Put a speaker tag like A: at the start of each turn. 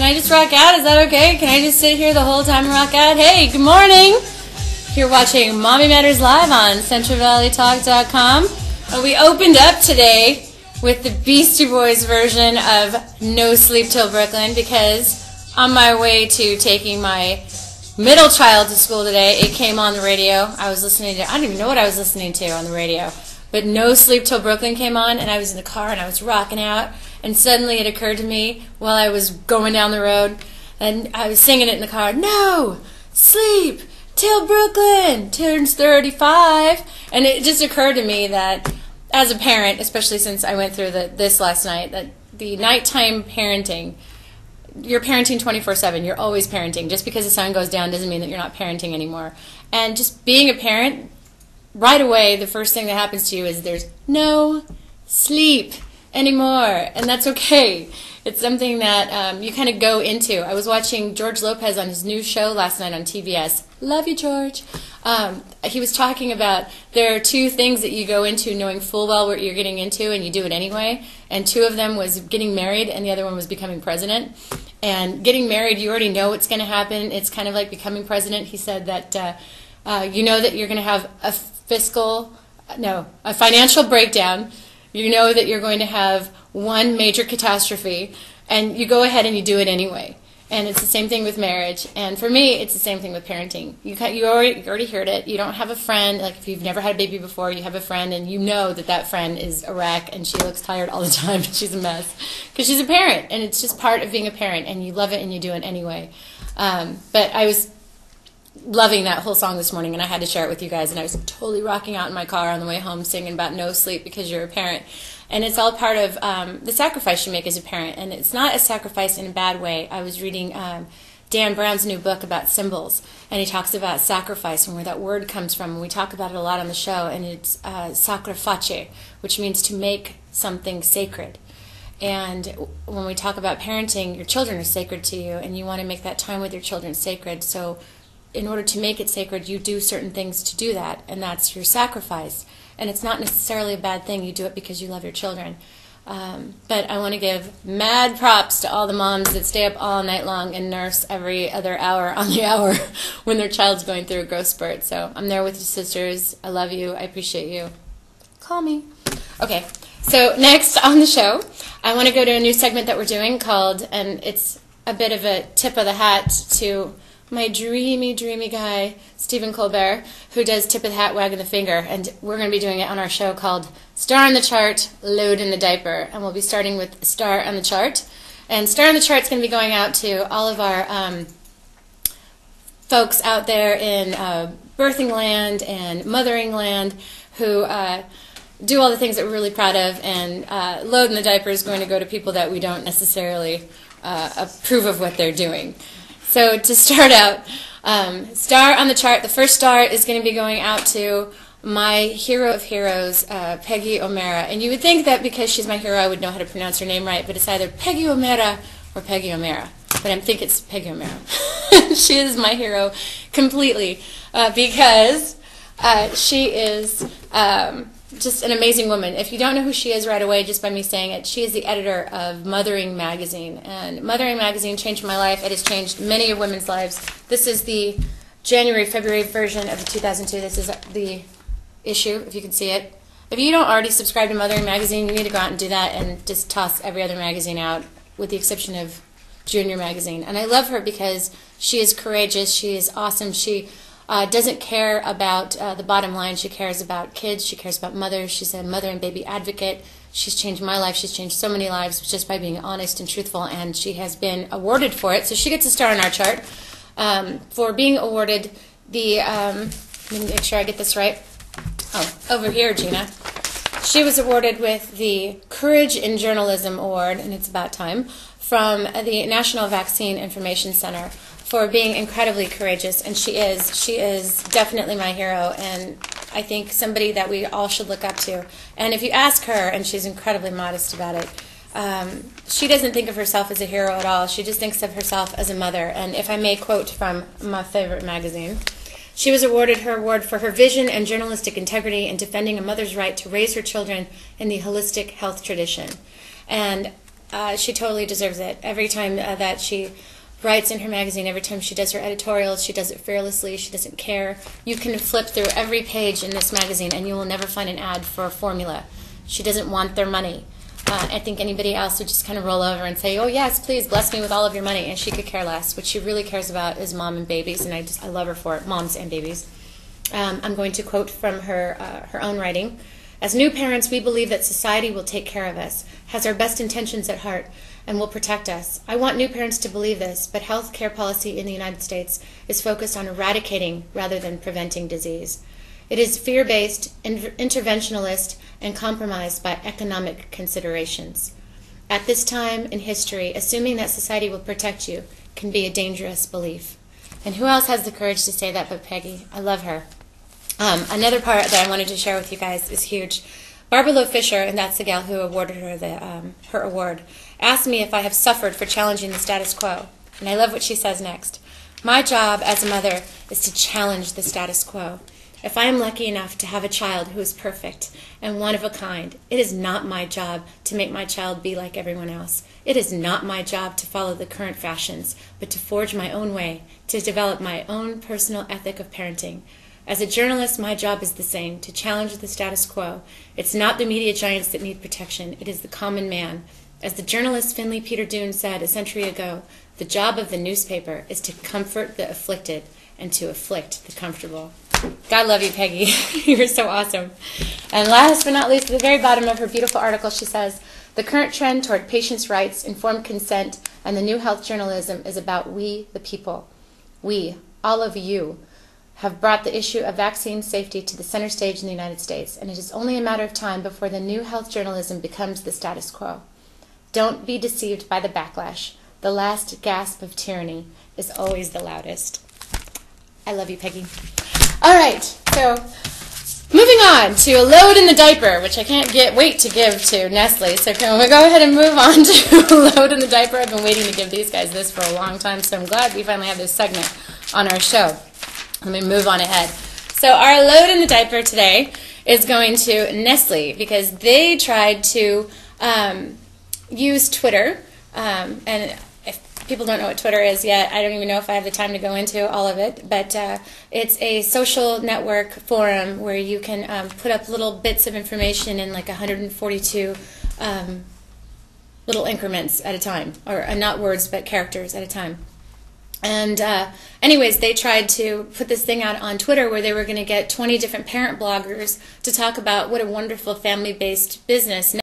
A: Can I just rock out? Is that okay? Can I just sit here the whole time and rock out? Hey, good morning. You're watching Mommy Matters Live on CentralValleyTalk.com. We opened up today with the Beastie Boys version of No Sleep Till Brooklyn because on my way to taking my middle child to school today, it came on the radio. I was listening to, I don't even know what I was listening to on the radio, but No Sleep Till Brooklyn came on, and I was in the car and I was rocking out, and suddenly it occurred to me while I was going down the road, and I was singing it in the car, No Sleep Till Brooklyn turns 35, and it just occurred to me that as a parent, especially since I went through this last night, that the nighttime parenting, you're parenting 24/7. You're always parenting. Just because the sun goes down doesn't mean that you're not parenting anymore. And just being a parent, right away, the first thing that happens to you is there's no sleep anymore, and that's okay. It's something that you kind of go into. I was watching George Lopez on his new show last night on TBS. Love you, George. He was talking about there are two things that you go into knowing full well what you're getting into, and you do it anyway. And two of them was getting married, and the other one was becoming president. And getting married, you already know what's going to happen. It's kind of like becoming president. He said that you know that you're going to have a financial breakdown. You know that you're going to have one major catastrophe, and you go ahead and you do it anyway. And it's the same thing with marriage. And for me, it's the same thing with parenting. You already heard it. You don't have a friend. Like if you've never had a baby before, you have a friend, and you know that that friend is a wreck, and she looks tired all the time, and she's a mess. Because she's a parent, and it's just part of being a parent, and you love it, and you do it anyway. But I was loving that whole song this morning, and I had to share it with you guys, and I was totally rocking out in my car on the way home singing about no sleep because you're a parent. And it's all part of the sacrifice you make as a parent, and it's not a sacrifice in a bad way. I was reading Dan Brown's new book about symbols, and he talks about sacrifice and where that word comes from, and we talk about it a lot on the show, and it's sacrifice, which means to make something sacred. And when we talk about parenting, your children are sacred to you, and you want to make that time with your children sacred. So in order to make it sacred, you do certain things to do that, and that's your sacrifice. And it's not necessarily a bad thing. You do it because you love your children. But I want to give mad props to all the moms that stay up all night long and nurse every other hour on the hour when their child's going through a growth spurt. So I'm there with you, sisters. I love you. I appreciate you. Call me. Okay, so next on the show, I want to go to a new segment that we're doing called, and it's a bit of a tip of the hat to my dreamy, dreamy guy, Stephen Colbert, who does Tip of the Hat, Wagging the Finger, and we're going to be doing it on our show called Star on the Chart, Load in the Diaper, and we'll be starting with Star on the Chart. And Star on the Chart is going to be going out to all of our folks out there in birthing land and mothering land who do all the things that we're really proud of, and Load in the Diaper is going to go to people that we don't necessarily approve of what they're doing. So to start out, Star on the Chart, the first star is going to be going out to my hero of heroes, Peggy O'Mara. And you would think that because she's my hero I would know how to pronounce her name right, but it's either Peggy O'Mara or Peggy O'Mara. But I think it's Peggy O'Mara. She is my hero completely because she is just an amazing woman. If you don't know who she is right away, just by me saying it, she is the editor of Mothering Magazine. And Mothering Magazine changed my life. It has changed many of women's lives. This is the January-February version of the 2002. This is the issue, if you can see it. If you don't already subscribe to Mothering Magazine, you need to go out and do that and just toss every other magazine out, with the exception of Junior Magazine. And I love her because she is courageous. She is awesome. She doesn't care about the bottom line. She cares about kids. She cares about mothers. She's a mother and baby advocate. She's changed my life. She's changed so many lives just by being honest and truthful, and she has been awarded for it. So she gets a star on our chart for being awarded the, let me make sure I get this right. Oh, over here, Gina. She was awarded with the Courage in Journalism Award, and it's about time, from the National Vaccine Information Center, for being incredibly courageous, and she is definitely my hero, and I think somebody that we all should look up to. And if you ask her, and she's incredibly modest about it, she doesn't think of herself as a hero at all. She just thinks of herself as a mother. And if I may quote from my favorite magazine, she was awarded her award for her vision and journalistic integrity in defending a mother's right to raise her children in the holistic health tradition. And she totally deserves it. Every time that she writes in her magazine, every time she does her editorials, she does it fearlessly. She doesn't care. You can flip through every page in this magazine, and you will never find an ad for a formula. She doesn't want their money. I think anybody else would just kind of roll over and say, "Oh yes, please bless me with all of your money," and she could care less. What she really cares about is mom and babies, and I love her for it, moms and babies. I'm going to quote from her own writing. "As new parents, we believe that society will take care of us, has our best intentions at heart, and will protect us. I want new parents to believe this, but health care policy in the United States is focused on eradicating rather than preventing disease. It is fear-based, interventionalist, and compromised by economic considerations. At this time in history, assuming that society will protect you can be a dangerous belief." And who else has the courage to say that but Peggy? I love her. Another part that I wanted to share with you guys is huge. Barbara Loe Fisher, and that's the gal who awarded her her award, asked me if I have suffered for challenging the status quo. And I love what she says next. "My job as a mother is to challenge the status quo. If I am lucky enough to have a child who is perfect and one of a kind, it is not my job to make my child be like everyone else. It is not my job to follow the current fashions, but to forge my own way, to develop my own personal ethic of parenting. As a journalist, my job is the same, to challenge the status quo. It's not the media giants that need protection, it is the common man. As the journalist Finley Peter Dunne said a century ago, the job of the newspaper is to comfort the afflicted and to afflict the comfortable." God love you, Peggy. You're so awesome. And last but not least, at the very bottom of her beautiful article, she says, "The current trend toward patients' rights, informed consent, and the new health journalism is about we, the people. We, all of you, have brought the issue of vaccine safety to the center stage in the United States, and it is only a matter of time before the new health journalism becomes the status quo. Don't be deceived by the backlash. The last gasp of tyranny is always the loudest." I love you, Peggy. All right, so moving on to a load in the diaper, which I can't wait to give to Nestle. So can we go ahead and move on to a load in the diaper? I've been waiting to give these guys this for a long time, so I'm glad we finally have this segment on our show. Let me move on ahead. So our load in the diaper today is going to Nestle because they tried to use Twitter, and if people don't know what Twitter is yet, I don't even know if I have the time to go into all of it, but it's a social network forum where you can put up little bits of information in like 142 little increments at a time, or not words but characters at a time. And anyways, they tried to put this thing out on Twitter where they were going to get 20 different parent bloggers to talk about what a wonderful family-based business